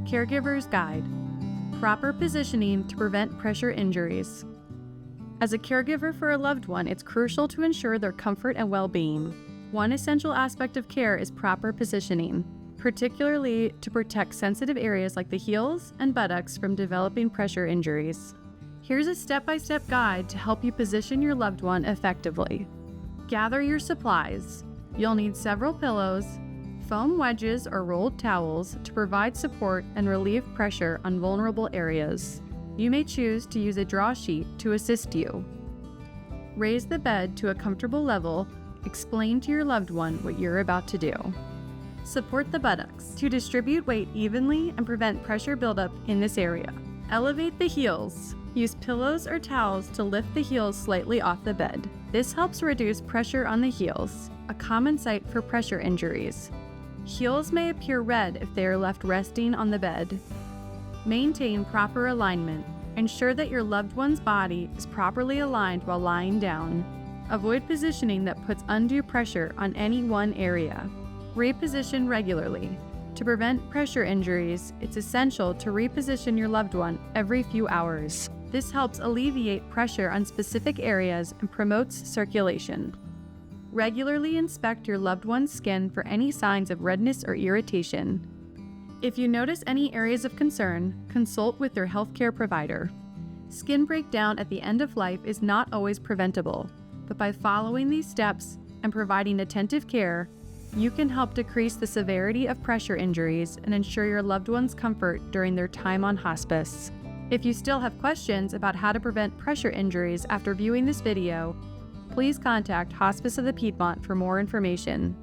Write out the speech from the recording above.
Caregiver's Guide: Proper Positioning to Prevent Pressure Injuries. As a caregiver for a loved one, it's crucial to ensure their comfort and well-being. One essential aspect of care is proper positioning, particularly to protect sensitive areas like the heels and buttocks from developing pressure injuries. Here's a step-by-step guide to help you position your loved one effectively. Gather your supplies. You'll need several pillows, foam wedges or rolled towels to provide support and relieve pressure on vulnerable areas. You may choose to use a draw sheet to assist you. Raise the bed to a comfortable level. Explain to your loved one what you're about to do. Support the buttocks to distribute weight evenly and prevent pressure buildup in this area. Elevate the heels. Use pillows or towels to lift the heels slightly off the bed. This helps reduce pressure on the heels, a common site for pressure injuries. Heels may appear red if they are left resting on the bed. Maintain proper alignment. Ensure that your loved one's body is properly aligned while lying down. Avoid positioning that puts undue pressure on any one area. Reposition regularly. To prevent pressure injuries, it's essential to reposition your loved one every few hours. This helps alleviate pressure on specific areas and promotes circulation. Regularly inspect your loved one's skin for any signs of redness or irritation. If you notice any areas of concern, consult with your healthcare provider. Skin breakdown at the end of life is not always preventable, but by following these steps and providing attentive care, you can help decrease the severity of pressure injuries and ensure your loved one's comfort during their time on hospice. If you still have questions about how to prevent pressure injuries after viewing this video, please contact Hospice of the Piedmont for more information.